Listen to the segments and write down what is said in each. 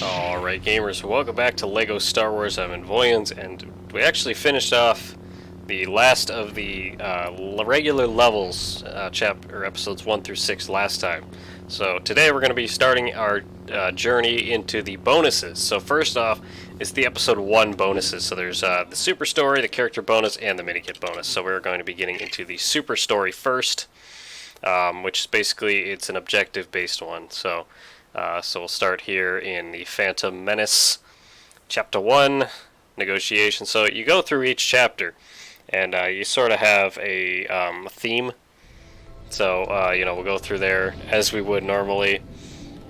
Alright gamers, welcome back to LEGO Star Wars. I'm in Voyans, and we actually finished off the last of the regular levels, episodes 1 through 6 last time. So today we're going to be starting our journey into the bonuses. So first off is the episode 1 bonuses. So there's the super story, the character bonus, and the minigame bonus. So we're going to be getting into the super story first, which is basically, it's an objective based one. So we'll start here in the Phantom Menace, Chapter 1, Negotiation. So you go through each chapter, and you sort of have a theme. So, we'll go through there as we would normally.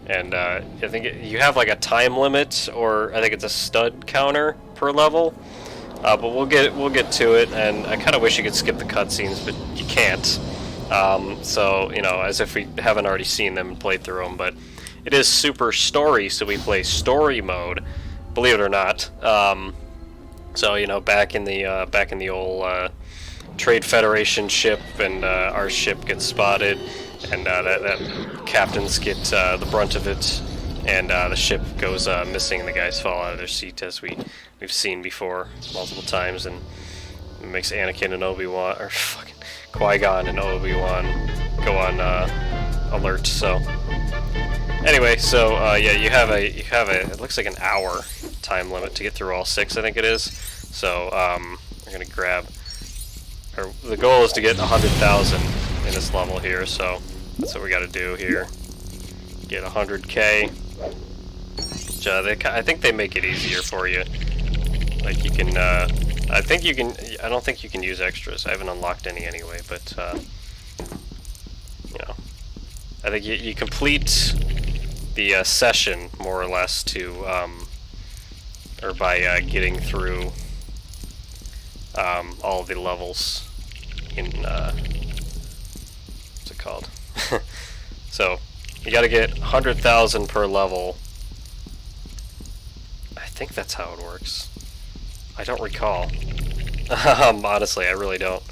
And I think you have like a time limit, or I think it's a stud counter per level. But we'll get to it, and I kind of wish you could skip the cutscenes, but you can't. So, as if we haven't already seen them and played through them, but it is super story, so we play story mode, believe it or not. So back in the old Trade Federation ship, and our ship gets spotted, and that captains get the brunt of it, and the ship goes missing, and the guys fall out of their seat, as we've seen before multiple times, and it makes Anakin and Obi-Wan, or fucking Qui-Gon and Obi-Wan go on alert. So anyway, so yeah, you have a it looks like an hour time limit to get through all 6, I think it is. So we're gonna grab, or the goal is to get 100,000 in this level here. So that's what we got to do here. Get 100K. Which, I think they make it easier for you. Like you can, I think you can. I don't think you can use extras. I haven't unlocked any anyway, but I think you complete the session more or less to, or by getting through all of the levels in what's it called? So you got to get 100,000 per level. I think that's how it works. I don't recall. Honestly, I really don't.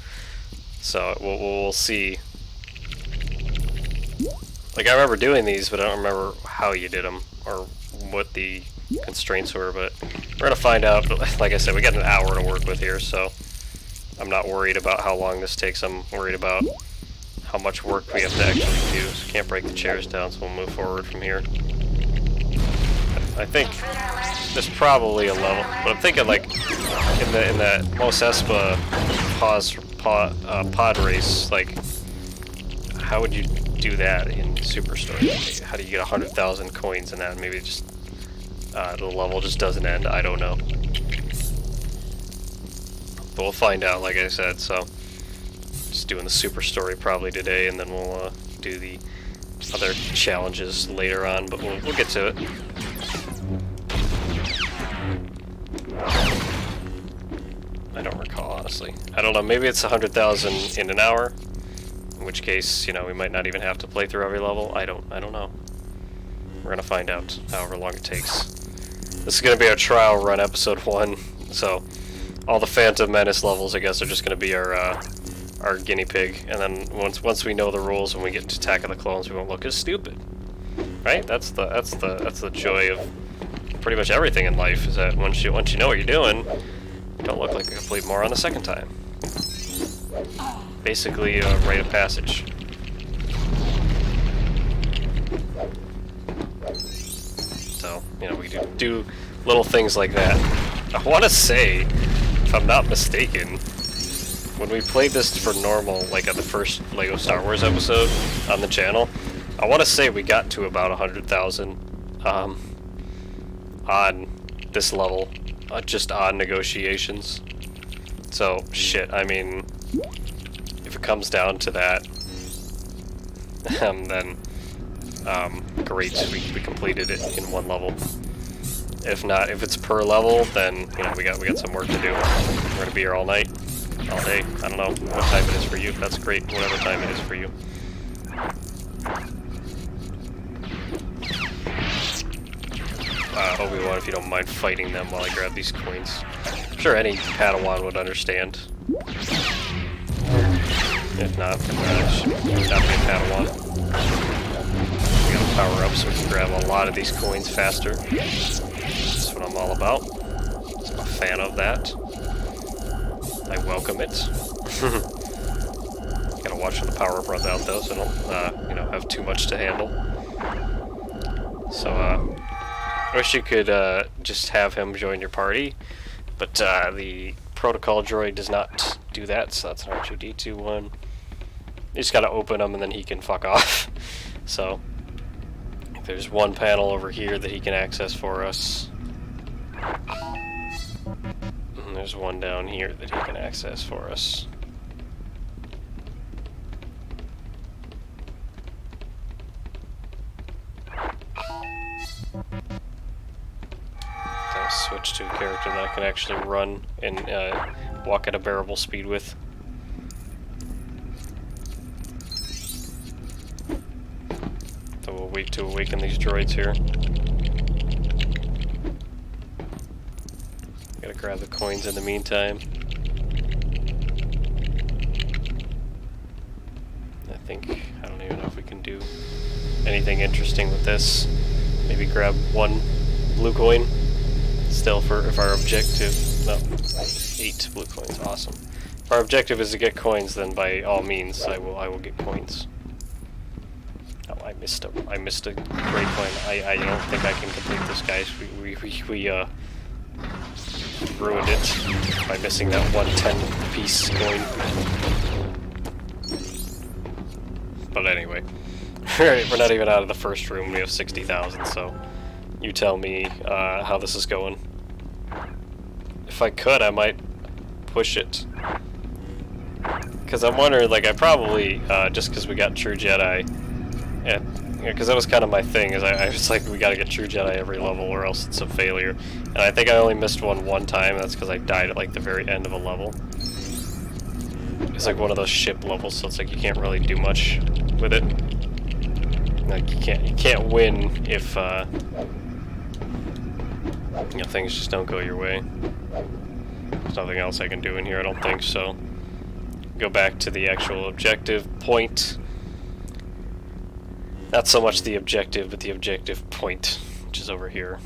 So we'll see. Like, I remember doing these, but I don't remember how you did them or what the constraints were, but we're gonna find out. But like I said, we got an hour to work with here, so I'm not worried about how long this takes. I'm worried about how much work we have to actually do. So can't break the chairs down, so we'll move forward from here. I think there's probably a level, but I'm thinking like in that Mos Espa pod race, like how would you do that in Super Story? How do you get 100,000 coins in that? Maybe just the level just doesn't end. I don't know, but we'll find out. Like I said, so just doing the Super Story probably today, and then we'll do the other challenges later on. But we'll get to it. I don't recall, honestly. I don't know. Maybe it's 100,000 in an hour. In which case, we might not even have to play through every level. I don't know. We're gonna find out, however long it takes. This is gonna be our trial run, episode 1. So all the Phantom Menace levels, I guess, are just gonna be our guinea pig. And then once we know the rules, when we get to Attack of the Clones, we won't look as stupid, right? That's the joy of pretty much everything in life, is that once you know what you're doing, you don't look like a complete moron the second time. Basically a rite of passage. So, we do little things like that. I want to say, if I'm not mistaken, when we played this for normal, like at the first LEGO Star Wars episode on the channel, I want to say we got to about 100,000 on this level, just on negotiations. So, shit, I mean, if it comes down to that, then great, we completed it in one level. If not, if it's per level, then we got some work to do. We're gonna be here all night, all day. I don't know what time it is for you. That's great, whatever time it is for you. Obi-Wan, if you don't mind fighting them while I grab these coins. I'm sure any Padawan would understand. If not, then should not be a Padawan. We gotta power up so we can grab a lot of these coins faster. That's what I'm all about. I'm a fan of that. I welcome it. Gotta watch when the power up runs out though, so I don't, you know, have too much to handle. So, I wish you could just have him join your party, but the protocol droid does not do that, so that's an R2-D2 one. You just gotta open him and then he can fuck off. So, there's one panel over here that he can access for us. And there's one down here that he can access for us. I'll switch to a character that I can actually run and walk at a bearable speed with. So we'll wait to awaken these droids here. Gotta grab the coins in the meantime. I don't even know if we can do anything interesting with this. Maybe grab one blue coin. Still, if our objective, no, 8 blue coins, awesome. If our objective is to get coins, then by all means, I will get coins. Oh, I missed a great coin. I don't think I can complete this, guys. We ruined it by missing that 110-piece coin. But anyway, we're not even out of the first room. We have 60,000, so. You tell me how this is going. If I could, I might push it. Because I'm wondering, like, I probably, just because we got True Jedi, and because that was kind of my thing, is I was like, we gotta get True Jedi every level or else it's a failure. And I think I only missed one time, that's because I died at, like, the very end of a level. It's like one of those ship levels, so it's like you can't really do much with it. Like, you can't win if, you know, things just don't go your way. There's nothing else I can do in here, I don't think, so. Go back to the actual objective point. Not so much the objective, but the objective point, which is over here.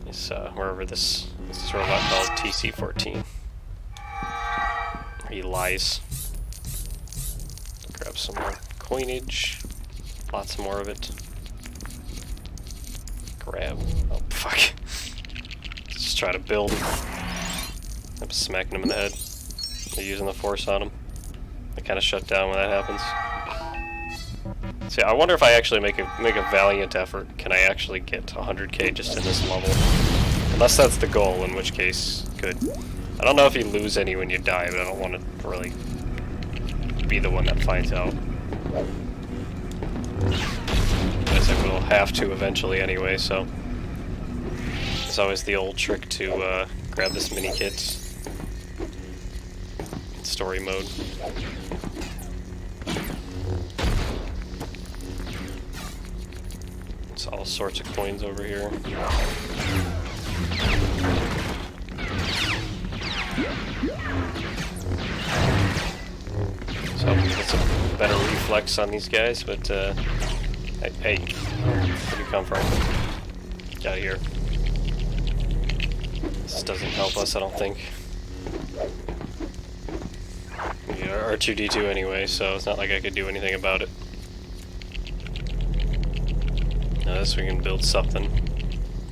Is wherever this robot called TC-14. He lies. Grab some more coinage. Lots more of it. Grab. Oh, fuck. Just try to build. I'm smacking him in the head. They're using the force on him. They kind of shut down when that happens. See, I wonder if I actually make a valiant effort, can I actually get 100k just in this level? Unless that's the goal, in which case, good. I don't know if you lose any when you die, but I don't want to really be the one that finds out. I guess I will have to eventually anyway, so. It's always the old trick to grab this mini kit. Story mode. It's all sorts of coins over here. So get some better reflex on these guys, but hey, where'd you come from? Get out of here. This doesn't help us, I don't think. Yeah, R2-D2 anyway, so it's not like I could do anything about it. Now this we can build something.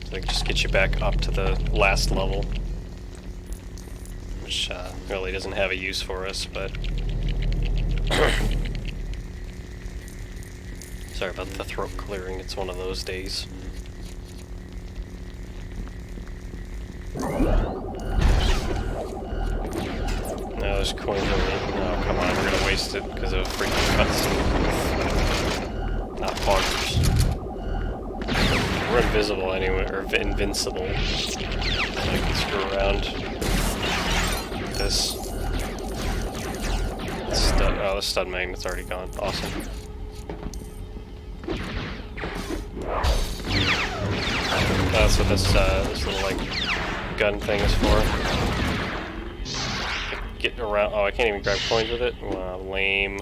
So I can just get you back up to the last level. Which really doesn't have a use for us, but... Sorry about the throat clearing, it's one of those days. No, there's coins over here. No, come on, we're gonna waste it because of a freaking cutscene. Not buggers. We're invisible anyway, or invincible. I can screw around. This. Stud, oh, the stud magnet's already gone. Awesome. That's what this little, like, gun thing is for. Get around. Oh, I can't even grab coins with it? Wow, lame.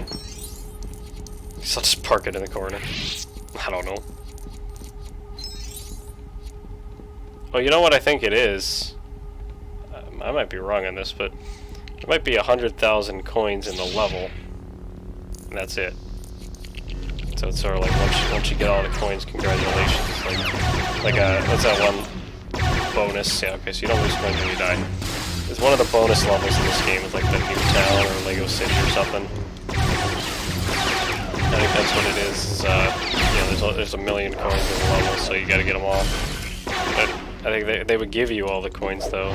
So I'll just park it in the corner. I don't know. Oh, you know what I think it is? I might be wrong on this, but there might be 100,000 coins in the level, and that's it. So it's sort of like once you get all the coins, congratulations. What's that one bonus? Yeah, okay, so you don't lose coins when you die. It's one of the bonus levels in this game. It's like the new town or Lego City or something. I think that's what it is. Yeah, there's a million coins in the level, so you got to get them all. But I think they would give you all the coins though.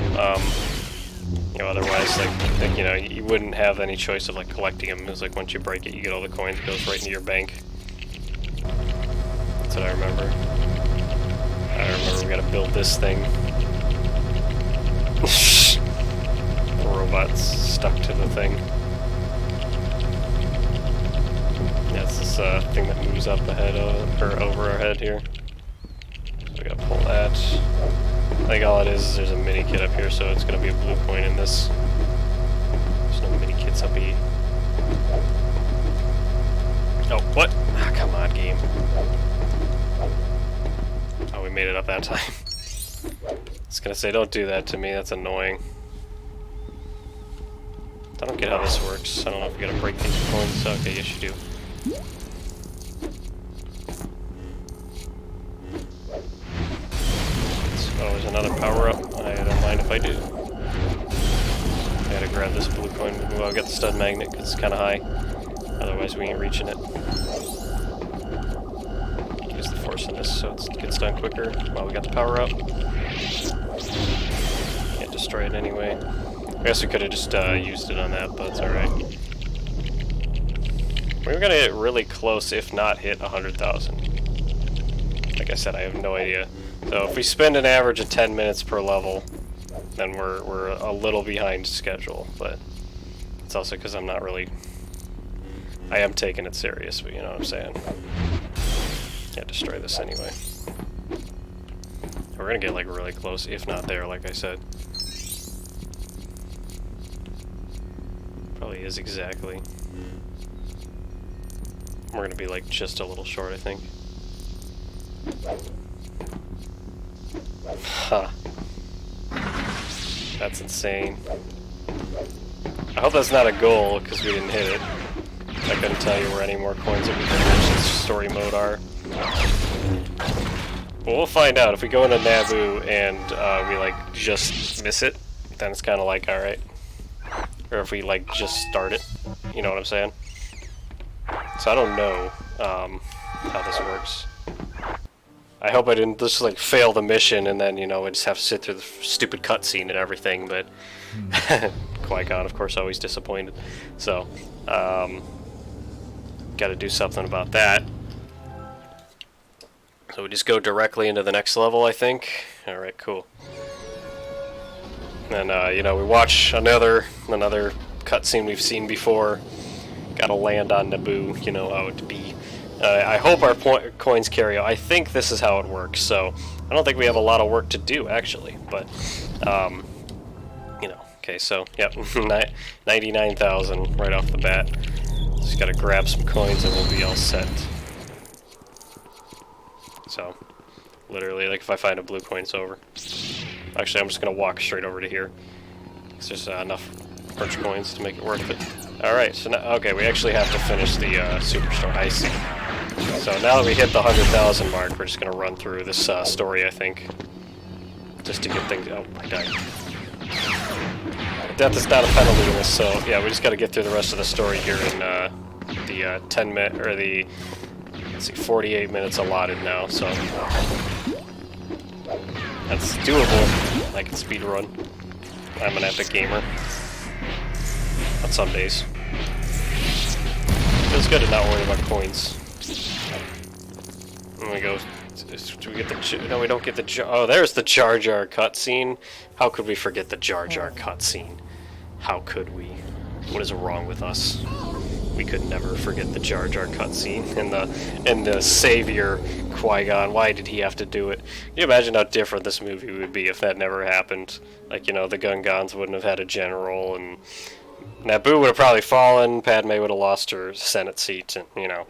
You know, otherwise, like you know, you wouldn't have any choice of like collecting them. It's like once you break it, you get all the coins. It goes right into your bank. That's what I remember. I remember we gotta build this thing. The robot's stuck to the thing. Yeah, it's this thing that moves up ahead of, or over our head here. So we gotta pull that. I think all it is there's a mini kit up here, so it's gonna be a blue coin in this. There's no mini kits up here. Oh, what? Ah, come on, game. Oh, we made it up that time. I was gonna say, don't do that to me, that's annoying. I don't get how this works. I don't know if you gotta break these coins. Okay, yes you do. Oh, there's another power-up. I don't mind if I do. I gotta grab this blue coin. Well, I'll get the stud magnet because it's kind of high. Otherwise we ain't reaching it. Use the force in this so it gets done quicker while we got the power-up. Can't destroy it anyway. I guess we could have just used it on that, but it's alright. We're gonna get really close, if not hit 100,000. Like I said, I have no idea. So if we spend an average of 10 minutes per level, then we're a little behind schedule, but it's also because I'm not really... I am taking it serious, but you know what I'm saying. Can't destroy this anyway. We're gonna get like really close, if not there, like I said. Probably is exactly. We're gonna be like just a little short, I think. Huh. That's insane. I hope that's not a goal, because we didn't hit it. I couldn't tell you where any more coins that we can reach in story mode are. Well, we'll find out. If we go into Naboo and we like just miss it, then it's kind of like, alright. Or if we like just start it, you know what I'm saying? So I don't know how this works. I hope I didn't just like fail the mission and then, you know, we just have to sit through the stupid cutscene and everything, but Qui-Gon, of course, always disappointed. So, gotta do something about that. So we just go directly into the next level, I think. Alright, cool. And, you know, we watch another cutscene we've seen before. Gotta land on Naboo, you know how it be. I hope our coins carry out. I think this is how it works, so I don't think we have a lot of work to do, actually, but, you know, okay, so, yep, 99,000 right off the bat. Just gotta grab some coins and we'll be all set. So, literally, like, if I find a blue coin, it's over. Actually, I'm just gonna walk straight over to here, because there's enough perch coins to make it worth it. Alright, so now, okay, we actually have to finish the Superstore. I see. So now that we hit the 100,000 mark, we're just going to run through this story, I think. Just to get things... Oh, I died. Death is not a penalty in this, so yeah, we just got to get through the rest of the story here in the 10 minute, or the, let's see, 48 minutes allotted now, so... That's doable. I can speedrun. I'm an epic gamer. On some days. Feels good to not worry about coins. And we go. Do we get the? No, we don't get the. Oh, there's the Jar Jar cutscene. How could we forget the Jar Jar cutscene? How could we? What is wrong with us? We could never forget the Jar Jar cutscene and the savior Qui-Gon. Why did he have to do it? Can you imagine how different this movie would be if that never happened? Like, you know, the Gungans wouldn't have had a general, and Naboo would have probably fallen, Padme would have lost her Senate seat, and, you know,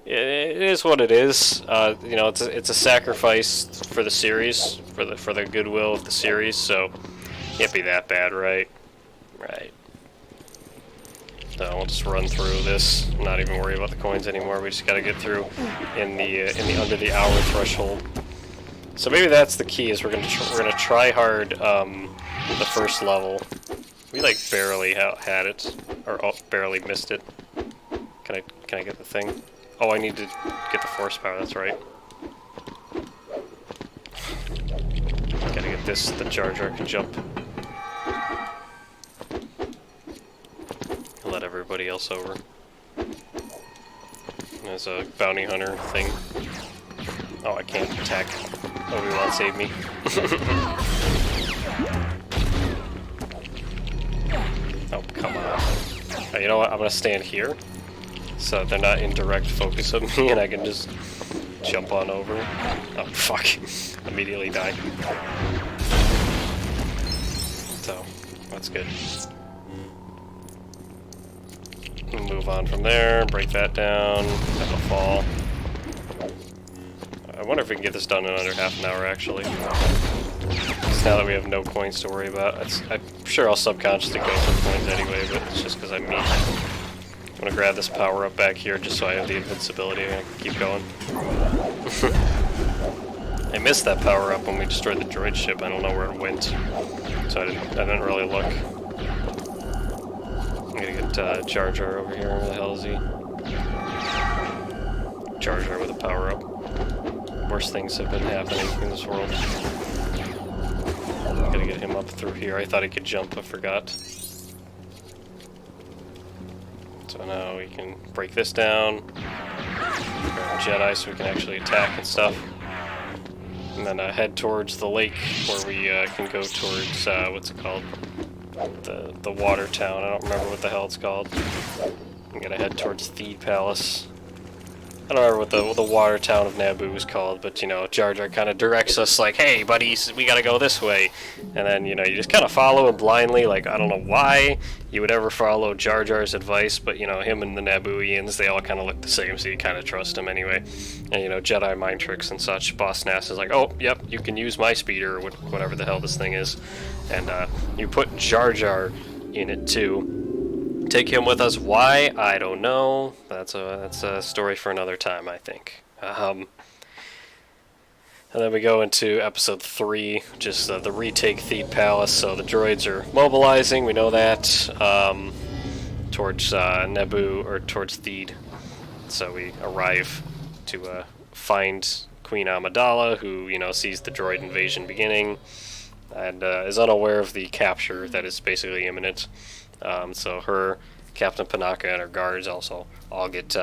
It is what it is. You know, it's a sacrifice for the series, for the goodwill of the series. So can't be that bad, right? Right. So we'll just run through this. Not even worry about the coins anymore. We just gotta get through in the under the hour threshold. So maybe that's the key. Is we're gonna try hard the first level. We like barely had it, or barely missed it. Can I get the thing? Oh, I need to get the force power. That's right. Gotta get this. The Jar Jar can jump. Let everybody else over. There's a bounty hunter thing. Oh, I can't attack. Obi-Wan saved me. Oh, come on. Oh, you know what? I'm gonna stand here, so they're not in direct focus of me, and I can just jump on over. Oh, fuck. Immediately die. So, that's good. Move on from there, break that down, have a fall. I wonder if we can get this done in under half an hour, actually. Because now that we have no coins to worry about, I'm sure I'll subconsciously go for coins anyway, but it's just because I'm mean. I'm gonna grab this power up back here just so I have the invincibility and I can keep going. I missed that power up when we destroyed the droid ship. I don't know where it went, so I didn't really look. I'm gonna get Jar Jar over here. Where the hell is he? Jar Jar with a power up. Worst things have been happening in this world. Gotta get him up through here. I thought he could jump, I forgot. So now we can break this down. Grab Jedi so we can actually attack and stuff. And then head towards the lake where we can go towards, what's it called? The water town. I don't remember what the hell it's called. I'm gonna head towards Theed Palace. I don't remember what the water town of Naboo is called, but, you know, Jar Jar kind of directs us like, hey, buddies, we gotta go this way. And then, you know, you just kind of follow him blindly. Like, I don't know why you would ever follow Jar Jar's advice, but, you know, him and the Nabooians, they all kind of look the same, so you kind of trust him anyway. And, you know, Jedi mind tricks and such. Boss Nass is like, oh, yep, you can use my speeder, or whatever the hell this thing is. And you put Jar Jar in it, too. Take him with us. Why? I don't know. That's a story for another time, I think. And then we go into episode 3, just the retake Theed Palace. So the droids are mobilizing. We know that towards Naboo, or towards Theed. So we arrive to find Queen Amidala, who, you know, sees the droid invasion beginning and is unaware of the capture that is basically imminent. So her, Captain Panaka, and her guards also all get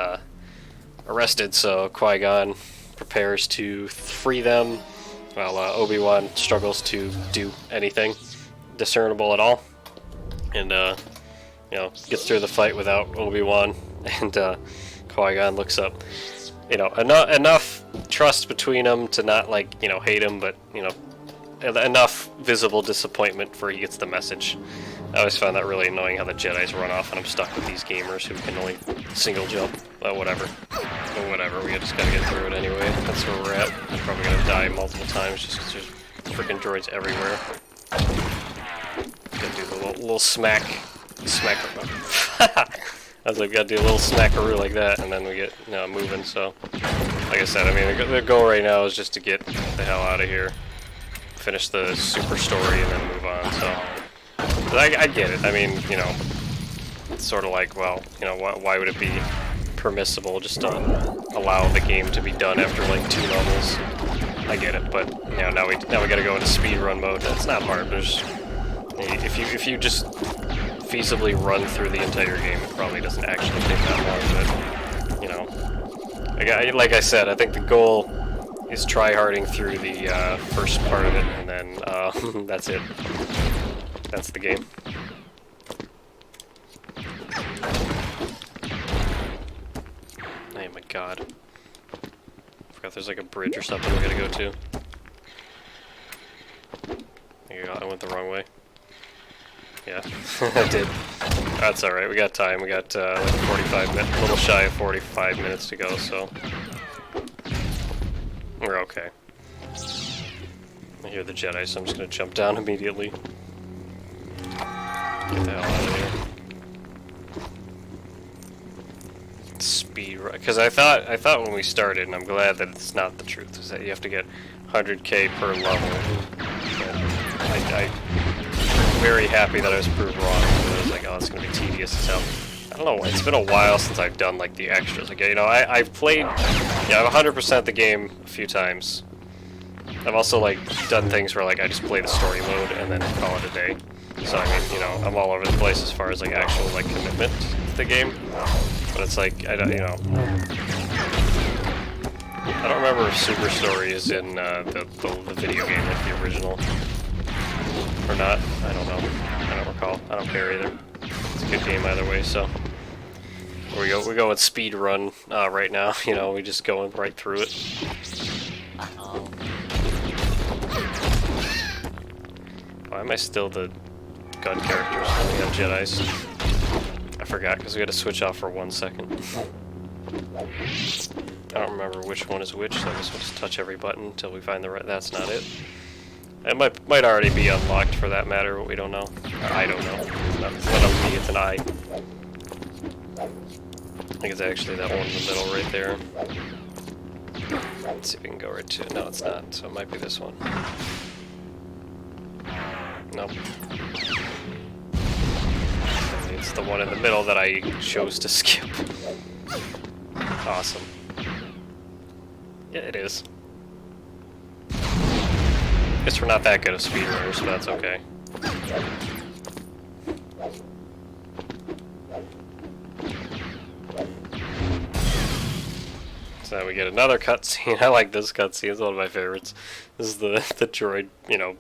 arrested, so Qui-Gon prepares to free them, while Obi-Wan struggles to do anything discernible at all, and you know, gets through the fight without Obi-Wan, and Qui-Gon looks up. You know, enough trust between them to not, like, you know, hate him, but, you know, enough visible disappointment for he gets the message. I always found that really annoying how the Jedis run off and I'm stuck with these gamers who can only single jump. Whatever. Whatever, we just gotta get through it anyway. That's where we're at. I'm probably gonna die multiple times just because there's freaking droids everywhere. Gotta do the little smack. I was like, gotta do a little smackaroo like that, and then we get, you know, moving, so. Like I said, I mean, the goal right now is just to get the hell out of here. Finish the super story and then move on, so. I get it. I mean, you know, it's sort of like, well, you know, why would it be permissible just to allow the game to be done after like 2 levels? I get it, but, you know, now we gotta go into speedrun mode. That's not hard. There's, if you just feasibly run through the entire game, it probably doesn't actually take that long. But, you know, like I said, I think the goal is tryharding through the first part of it, and then that's it. That's the game. Oh my god. I forgot there's like a bridge or something we gotta go to. There you go, I went the wrong way. Yeah, I did. That's alright, we got time. We got like 45 minutes, a little shy of 45 minutes to go, so we're okay. I hear the Jedi, so I'm just gonna jump down immediately. Get the hell out of here. Speed run, because I thought when we started, and I'm glad that it's not the truth, is that you have to get 100k per level. I'm very happy that I was proved wrong. I was like, oh, it's gonna be tedious as hell. I don't know. It's been a while since I've done like the extras. Like, you know, I've played, yeah, I've 100% the game a few times. I've also like done things where like I just play the story mode and then call it a day. So I mean, you know, I'm all over the place as far as like actual like commitment to the game. But it's like I don't, you know, I don't remember if Super Story is in the video game, like the original, or not. I don't know. I don't recall. I don't care either. It's a good game either way. So we go with speed run right now. You know, we just going right through it. Why am I still the gun characters when we have Jedis? I forgot because we had to switch off for 1 second. I don't remember which one is which, so I guess we'll just touch every button until we find the right. That's not it. It might already be unlocked for that matter, but we don't know. I don't know. It's not me, it's an I. I think it's actually that one in the middle right there. Let's see if we can go right to it. No, it's not, so it might be this one. Nope. It's the one in the middle that I chose to skip. Awesome. Yeah, it is. Guess we're not that good of speedrunners, so that's okay. So we get another cutscene. I like this cutscene. It's one of my favorites. This is the droid, you know,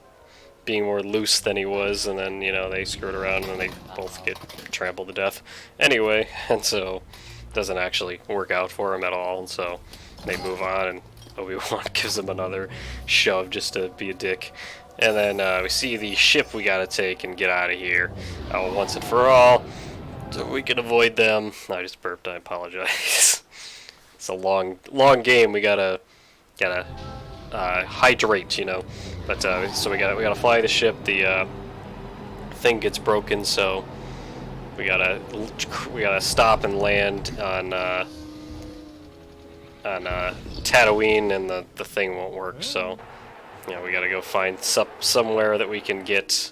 being more loose than he was, and then, you know, they screwed around and then they both get trampled to death. Anyway, and so it doesn't actually work out for him at all, and so they move on, and Obi-Wan gives him another shove just to be a dick. And then we see the ship we gotta take and get out of here once and for all, so we can avoid them. I just burped, I apologize. It's a long game, we gotta hydrate, you know. But so we gotta fly the ship. The thing gets broken, so we gotta stop and land on Tatooine, and the thing won't work. So you know, we gotta go find somewhere that we can get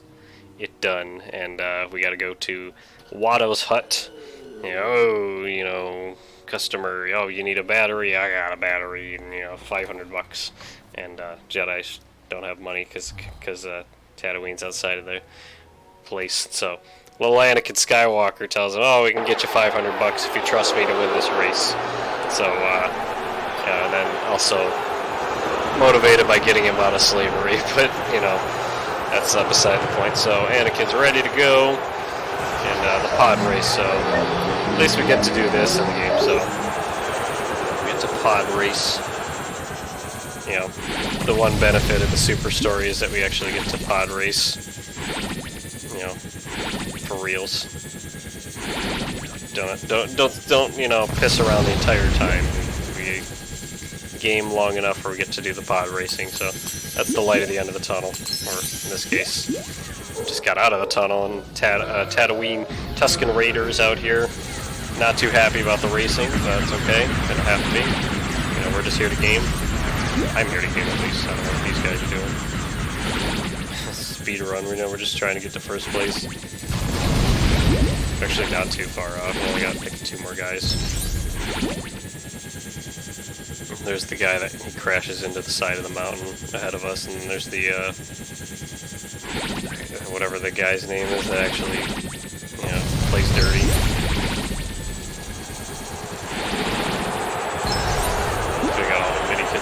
it done, and we gotta go to Watto's hut. You know, customer. Oh, you need a battery? I got a battery, and you know, $500. And Jedi don't have money because Tatooine's outside of their place. So little Anakin Skywalker tells him, "Oh, we can get you $500 if you trust me to win this race." So and then also motivated by getting him out of slavery, but you know, that's beside the point. So Anakin's ready to go, and the pod race. So at least we get to do this in the game. So we get to pod race. You know, the one benefit of the Super Story is that we actually get to pod race. You know, for reals. Don't you know, piss around the entire time. We game long enough where we get to do the pod racing. So that's the light at the end of the tunnel, or in this case, just got out of the tunnel, and Tatooine Tusken Raiders out here. Not too happy about the racing, but it's okay. Gonna have to be. You know, we're just here to game. I'm here to game at least. I don't know what these guys are doing. Speed run, we know we're just trying to get to first place. Actually not too far off, we only got to pick 2 more guys. There's the guy that he crashes into the side of the mountain ahead of us, and then there's the, whatever the guy's name is that actually, you know, plays dirty.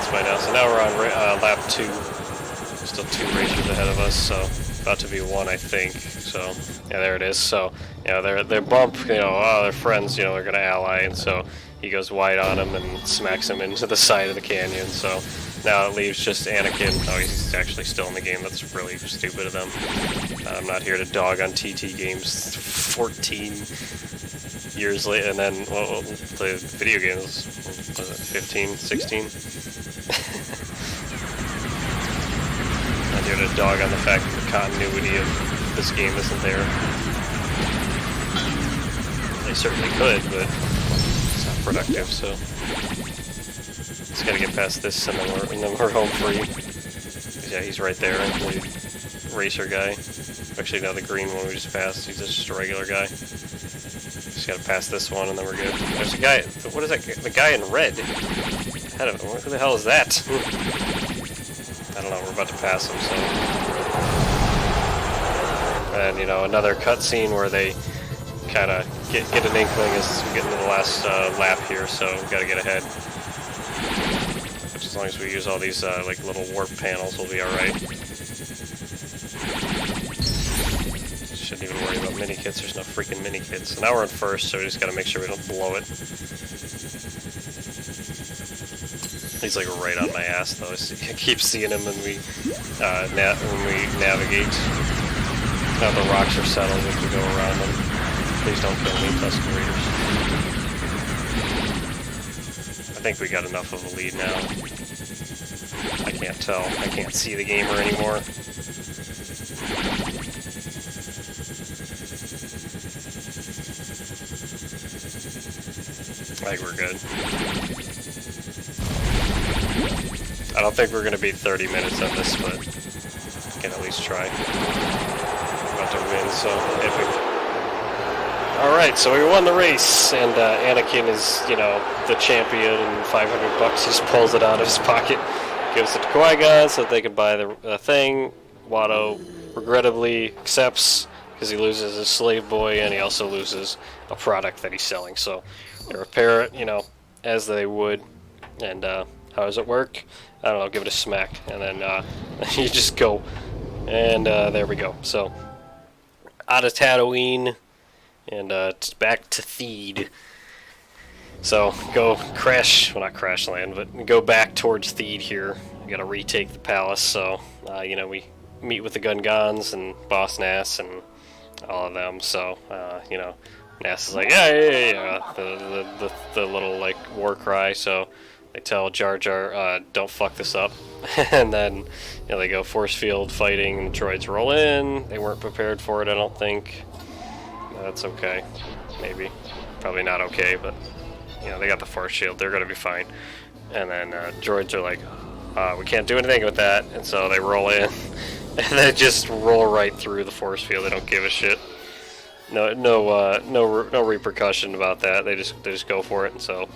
By now. So now we're on lap 2. Still 2 racers ahead of us, so about to be 1, I think. So yeah, there it is. So you know, they're bump. You know, oh, they're friends. You know, they're gonna ally, and so he goes wide on him and smacks him into the side of the canyon. So Now it leaves just Anakin. Oh, he's actually still in the game. That's really stupid of them. I'm not here to dog on TT games 14 years later, and then, well, the video games, was it 15, 16? Not here to dog on the fact that the continuity of this game isn't there. They certainly could, but it's not productive, so... Just gotta get past this, and then we're home free. Yeah, he's right there, the racer guy. Actually, no, the green one we just passed. He's just a regular guy. Just gotta pass this one, and then we're good. There's a guy. What is that? The guy in red. I don't know. Who the hell is that? I don't know. We're about to pass him, so. And you know, another cutscene where they kind of get an inkling as we get into the last lap here, so we gotta get ahead. As long as we use all these like little warp panels, we'll be alright. Shouldn't even worry about mini kits, there's no freaking mini kits. So now we're in first, so we just gotta make sure we don't blow it. He's like right on my ass though, I keep seeing him when we navigate. Now the rocks are settled, we can go around them. Please don't kill me, Tusken Raiders. I think we got enough of a lead now. I can't tell. I can't see the gamer anymore. I think we're good. I don't think we're going to beat 30 minutes on this, but we can at least try. I'm about to win, so epic. Alright, so we won the race, and Anakin is, you know, the champion, and $500 he just pulls it out of his pocket, gives it to Qui-Gon so that they can buy the thing. Watto regrettably accepts, because he loses his slave boy, and he also loses a product that he's selling. So they repair it, you know, as they would. And how does it work? I don't know, give it a smack, and then you just go. And there we go. So, out of Tatooine, and back to Theed. So, go crash, well not crash land, but go back towards Theed here. We gotta retake the palace, so, you know, we meet with the Gungans and Boss Nass and all of them, so, you know, Nass is like, yeah, the little, like, war cry, so they tell Jar Jar, don't fuck this up, and then, you know, they go force field fighting, and the droids roll in. They weren't prepared for it, I don't think. That's okay, maybe. Probably not okay, but, you know, they got the force shield, they're gonna be fine. And then droids are like, we can't do anything with that, and so they roll in, and they just roll right through the force field. They don't give a shit. No repercussion about that. They just go for it. And so,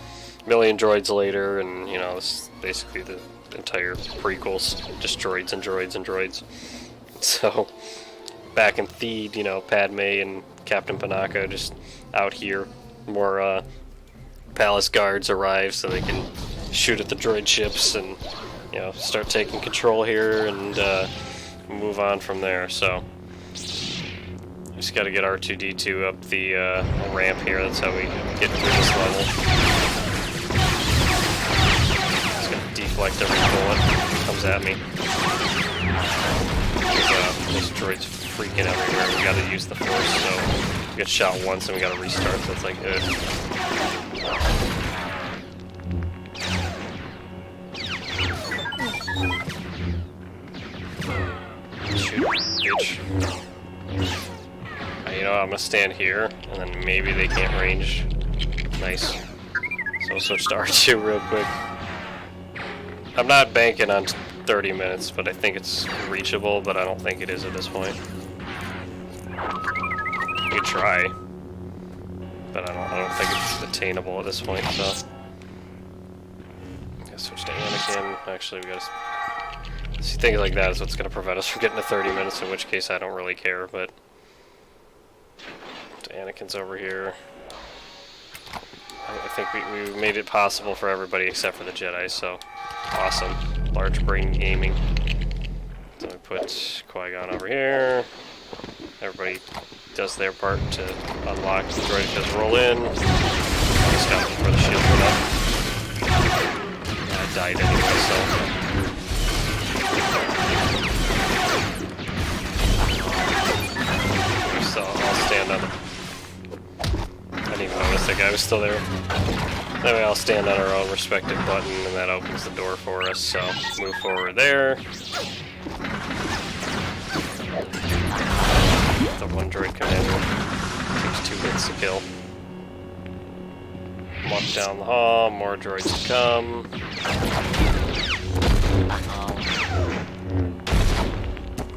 a million droids later, and you know, this is basically the entire prequels, just droids and droids and droids. So, back in Theed, you know, Padme and Captain Panaka just out here. More palace guards arrive so they can shoot at the droid ships and, you know, start taking control here and move on from there. So just got to get R2-D2 up the ramp here. That's how we get through this level. Just gonna deflect every bullet that comes at me. This droid's freaking everywhere. We got to use the force, so we get shot once and we got to restart. So it's like, shoot, bitch. You know, I'm gonna stand here, and then maybe they can't range. Nice. So I'll switch to R2 real quick. I'm not banking on 30 minutes, but I think it's reachable, but I don't think it is at this point. You could try, but I don't think it's attainable at this point, so. Gotta switch to Anakin. Actually, we gotta see, things like that is what's gonna prevent us from getting to 30 minutes, in which case I don't really care, but Anakin's over here. I think we made it possible for everybody except for the Jedi, so awesome. Large brain gaming. So we put Qui-Gon over here. Everybody does their part to unlock the droid. Just roll in. Just got before the shield went up. I died anyway, so So I'll stand on the... I didn't even notice that guy was still there. That way I'll stand on our own respective button, and that opens the door for us, so move forward there. The one droid commander takes 2 hits to kill. Walk down the hall, more droids to come.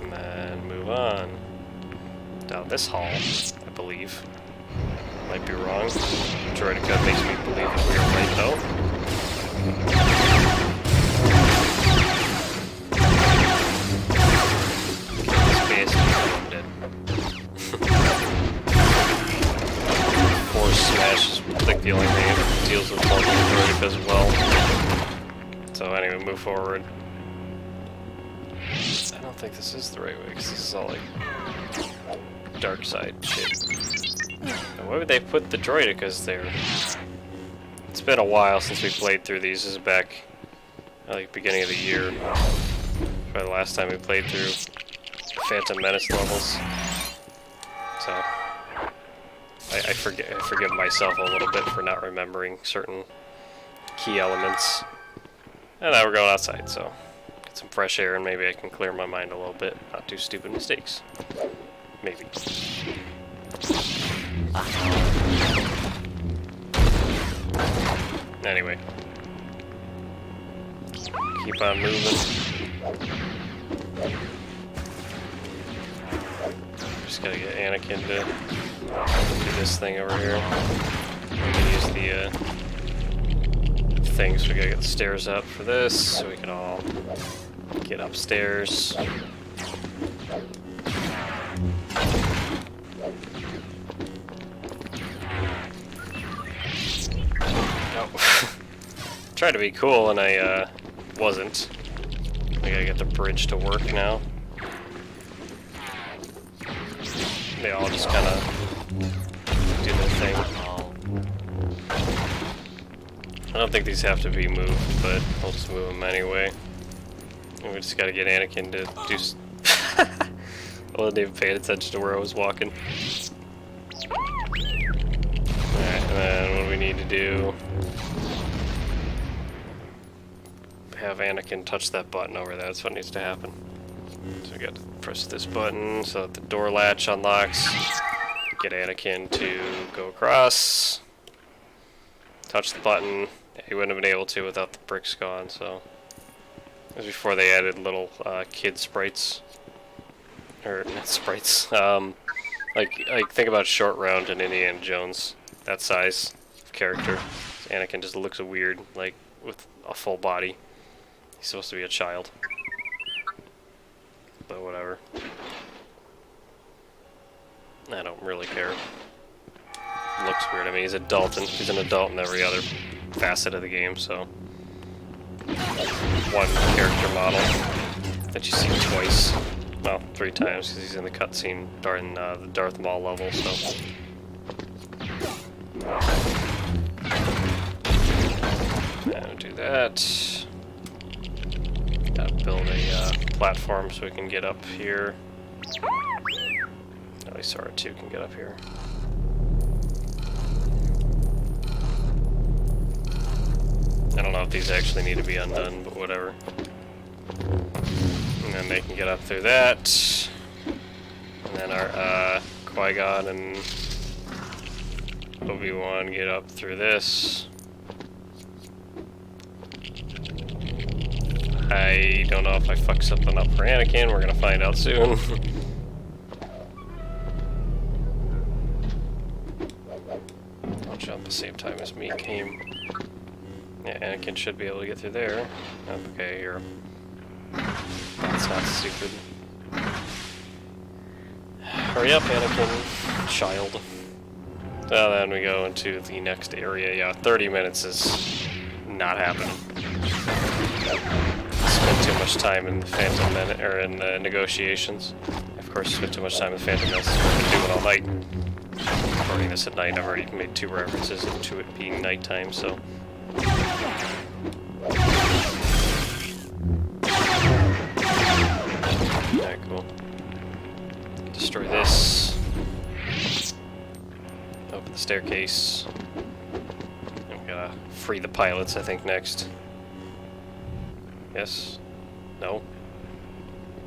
And then move on. Down this hall, I believe. Might be wrong. Droidicon makes me believe that we are right though. This base is dead. Force Smash is like the only thing that deals with multiple droidic as well. So anyway, move forward. I don't think this is the right way, because this is all like dark side shit. And why would they put the droidicas there? It's been a while since we played through these. This is back like beginning of the year. Probably the last time we played through Phantom Menace levels. So I forgive myself a little bit for not remembering certain key elements. And now we're going outside, so get some fresh air and maybe I can clear my mind a little bit, not do stupid mistakes. Maybe. Anyway. Keep on moving. Just gotta get Anakin to do this thing over here. I'm gonna use the thing, so we gotta get the stairs up for this, so we can all get upstairs. Tried to be cool and I wasn't. I gotta get the bridge to work now. They all just kind of do their thing. I don't think these have to be moved, but I'll just move them anyway. And we just gotta get Anakin to do... I wasn't even paying attention to where I was walking. Alright, and then what do we need to do? Have Anakin touch that button over there. That's what needs to happen. So we got to press this button so that the door latch unlocks. Get Anakin to go across. Touch the button. He wouldn't have been able to without the bricks gone, so... It was before they added little kid sprites. Or, not sprites. Like think about Short Round in Indiana Jones. That size of character. Anakin just looks weird, like, with a full body. He's supposed to be a child. But whatever. I don't really care. Looks weird. I mean, he's adult, and he's an adult in every other facet of the game, so... One character model that you see twice. Well, 3 times, because he's in the cutscene during the Darth Maul level, so... And do that. Gotta build a platform so we can get up here. At least R2 can get up here. I don't know if these actually need to be undone, but whatever. And then they can get up through that. And then our Qui-Gon and Obi-Wan get up through this. I don't know if I fucked something up for Anakin. We're gonna find out soon. I'll jump at the same time as me came. Yeah, Anakin should be able to get through there. Okay, here. That's not stupid. Hurry up, Anakin, child. So then we go into the next area. Yeah, 30 minutes is not happening. Spent too much time in the Phantom Menace, or in the negotiations. Of course, spent too much time in Phantom Menace. I've been doing all night. Recording this at night. I've already made 2 references to it being nighttime, so. Destroy this. Open the staircase. And we gotta free the pilots, I think, next. Yes? No?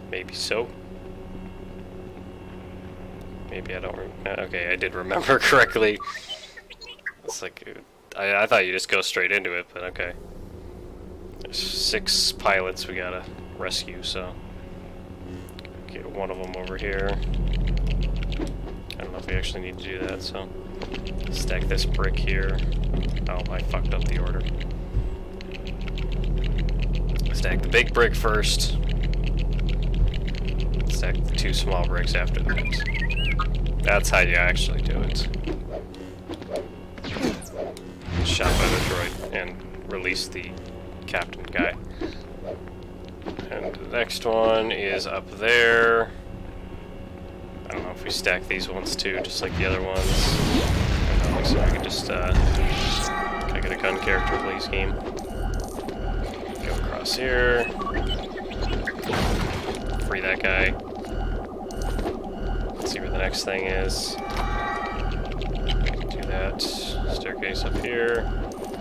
Maybe so? Maybe I don't okay, I did remember correctly. It's like, I thought you just go straight into it, but okay. There's 6 pilots we gotta rescue, so... Get one of them over here. I don't know if we actually need to do that, so... Stack this brick here. Oh, I fucked up the order. Stack the big brick first. Stack the 2 small bricks after that. That's how you actually do it. Shot by the droid and release the captain guy. And the next one is up there. I don't know if we stack these ones too, just like the other ones. I don't know, so I can just, can I get a gun character please, game? Go across here. Free that guy. Let's see where the next thing is. Do that. Staircase up here.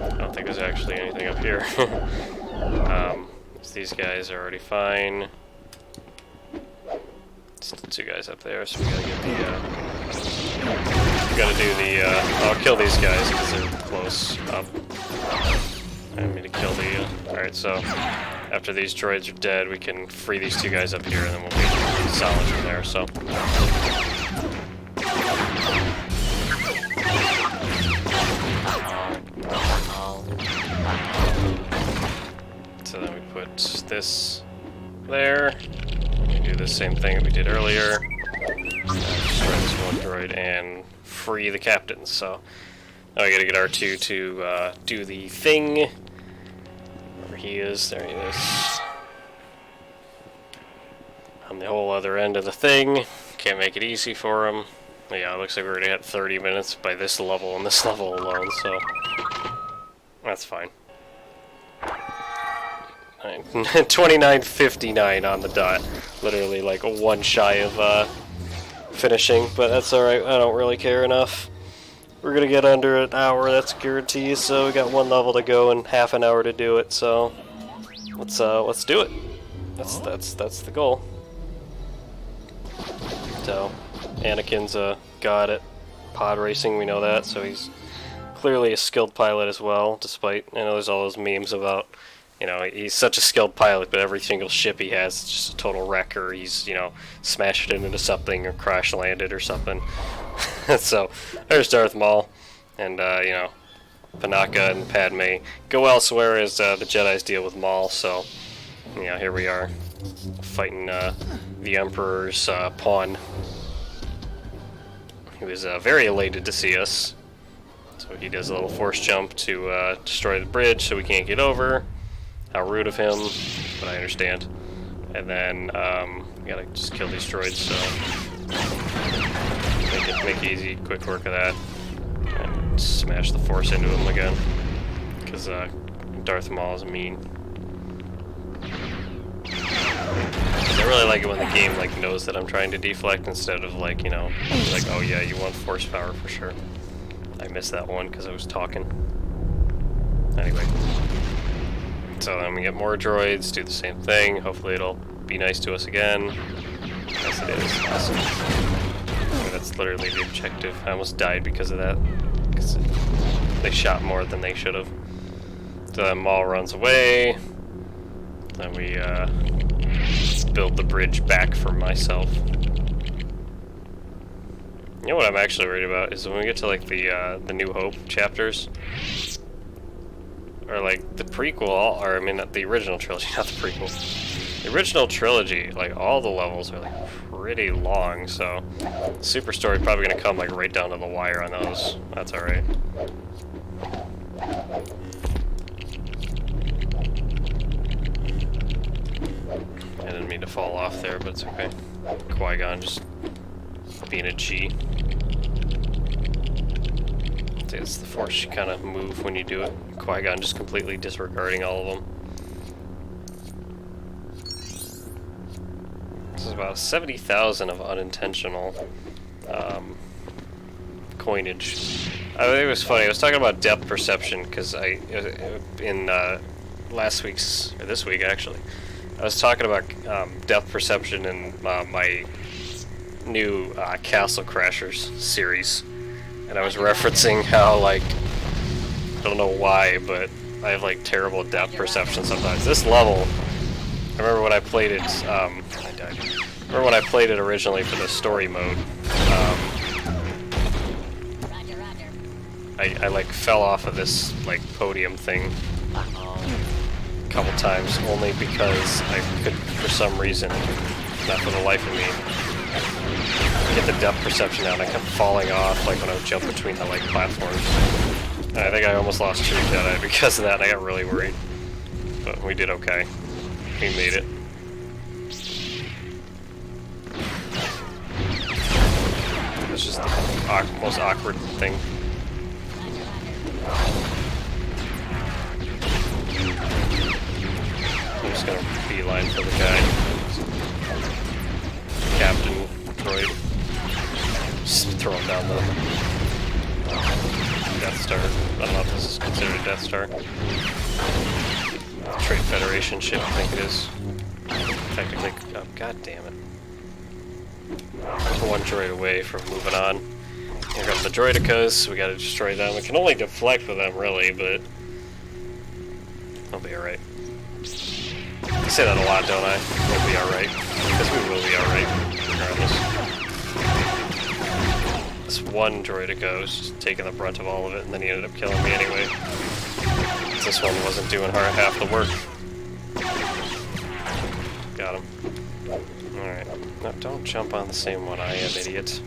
I don't think there's actually anything up here. These guys are already fine. Just the 2 guys up there, so we gotta get the, we gotta do the, I'll kill these guys because they're close up. I need to kill the, alright, so after these droids are dead, we can free these 2 guys up here and then we'll be solid from there, so. So then we put this there. We do the same thing that we did earlier. Destroy this one droid and free the captain. So now we gotta get R2 to do the thing. Where he is, there he is. On the whole other end of the thing. Can't make it easy for him. But yeah, it looks like we're already at 30 minutes by this level and this level alone, so that's fine. 29:59 on the dot. Literally like 1 shy of finishing, but that's alright. I don't really care enough. We're gonna get under an hour, that's guaranteed, so we got 1 level to go and half an hour to do it, so let's do it. That's the goal. So Anakin's a god at pod racing, we know that, so he's clearly a skilled pilot as well, despite, I know there's all those memes about, you know, he's such a skilled pilot, but every single ship he has is just a total wreck, or he's, you know, smashed it into something or crash landed or something. So, there's Darth Maul, and, you know, Panaka and Padme go elsewhere as the Jedis deal with Maul, so, you know, here we are, fighting the Emperor's pawn, who is very elated to see us. So he does a little force jump to destroy the bridge so we can't get over. How rude of him, but I understand. And then we gotta just kill these droids, so make it easy, quick work of that, and smash the force into him again, because Darth Maul is mean. I really like it when the game like knows that I'm trying to deflect instead of like, you know, like, oh yeah, you want force power for sure. I missed that one because I was talking. Anyway. So then we get more droids, do the same thing. Hopefully it'll be nice to us again. Yes, it is. Awesome. I mean, that's literally the objective. I almost died because of that. Because they shot more than they should have. So then Maul runs away. Then we build the bridge back for myself. You know what I'm actually worried about is when we get to like the New Hope chapters. Or like the prequel, or I mean not the original trilogy, not the prequel. The original trilogy, like all the levels are like pretty long, so Super Story probably gonna come like right down to the wire on those. That's alright. I didn't mean to fall off there, but it's okay. Qui-Gon just being a G. It's the Force you kind of move when you do it. Qui-Gon just completely disregarding all of them. This is about 70,000 of unintentional coinage. I think it was funny. I was talking about depth perception because in last week's, or this week actually, I was talking about depth perception in my new Castle Crashers series, and I was referencing how, like, I don't know why, but I have like terrible depth perception sometimes. This level, I remember when I played it. I died. I remember when I played it originally for the story mode. I like fell off of this like podium thing a couple times, only because I could, for some reason, not for the life of me, get the depth perception out. I kept falling off like when I would jump between the like platforms. And I think I almost lost True Jedi because of that, and I got really worried. But we did okay. We made it. It's just the most awkward thing. I'm just gonna beeline for the guy. Captain Droid. Just throw him down the Death Star. I don't know if this is considered a Death Star. Trade Federation ship, I think it is. Technically, oh, god damn it. One droid away from moving on. Here come the droidicas, we gotta destroy them. We can only deflect with them, really, but I'll be alright. I say that a lot, don't I? We'll be alright. Because we will be alright, regardless. This one droidica was just taking the brunt of all of it, and then he ended up killing me anyway. This one wasn't doing half the work. Got him. Alright. No, don't jump on the same one I am, idiot.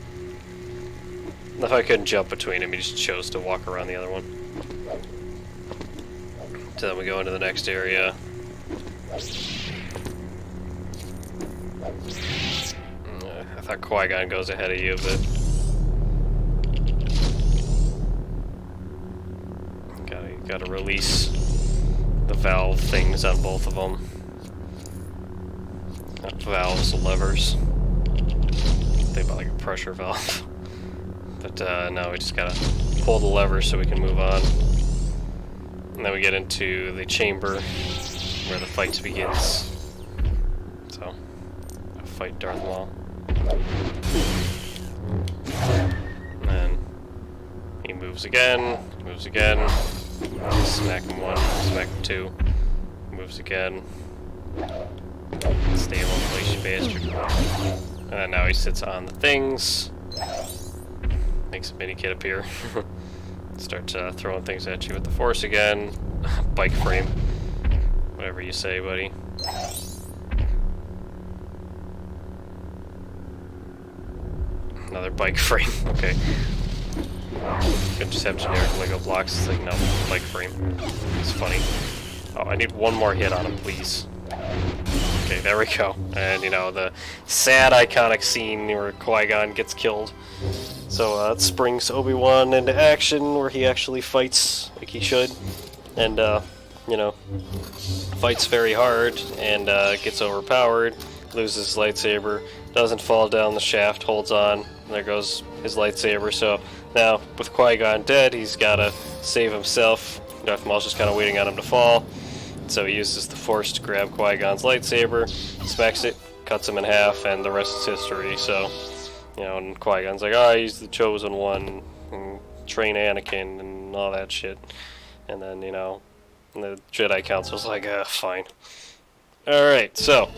If I couldn't jump between him, he just chose to walk around the other one. So then we go into the next area. I thought Qui-Gon goes ahead of you, but gotta release the valve things on both of them. Not valves, levers. Think about like a pressure valve. But no, we just gotta pull the lever so we can move on. And then we get into the chamber where the fight begins. So, I'll fight Darth Maul. And then he moves again, smack him one, smack him two, moves again. Stay in one place, you bastard. And now he sits on the things. Makes a mini kit appear. Start throwing things at you with the Force again. Bike frame. Whatever you say, buddy. Another bike frame. Okay. Could just have generic Lego blocks. It's like, no, bike frame. It's funny. Oh, I need one more hit on him, please. Okay, there we go. And, you know, the sad iconic scene where Qui-Gon gets killed. So, it springs Obi-Wan into action where he actually fights like he should. And, you know, fights very hard and gets overpowered, loses his lightsaber, doesn't fall down the shaft, holds on, and there goes his lightsaber. So, now, with Qui-Gon dead, he's gotta save himself. Darth Maul's just kind of waiting on him to fall. So he uses the Force to grab Qui-Gon's lightsaber, smacks it, cuts him in half, and the rest is history. So, you know, and Qui-Gon's like, oh, he's the chosen one, and train Anakin, and all that shit. And then, you know, and the Jedi Council's like, fine. Alright, so,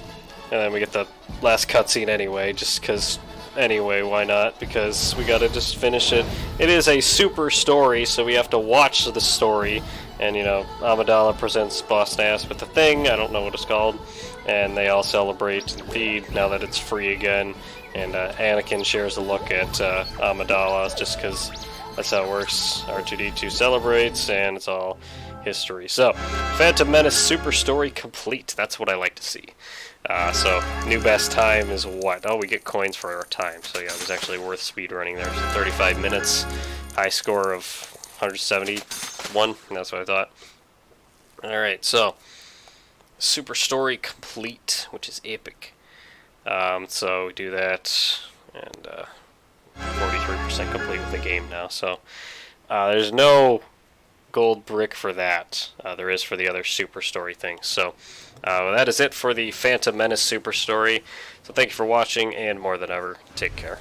and then we get the last cutscene anyway, just because, anyway, why not? Because we gotta just finish it. It is a super story, so we have to watch the story. And, you know, Amidala presents Boss Nass with the thing, I don't know what it's called, and they all celebrate, indeed, now that it's free again, and Anakin shares a look at Amidala, just because that's how it works. R2-D2 celebrates, and it's all history. So, Phantom Menace Super Story complete, that's what I like to see. So, new best time is what? Oh, we get coins for our time, so yeah, it was actually worth speedrunning there. So 35 minutes, high score of 171, that's what I thought. Alright, so, Super Story complete, which is epic. So we do that, and 43% complete with the game now. So there's no gold brick for that. There is for the other super story things. So that is it for the Phantom Menace super story. So thank you for watching, and more than ever, take care.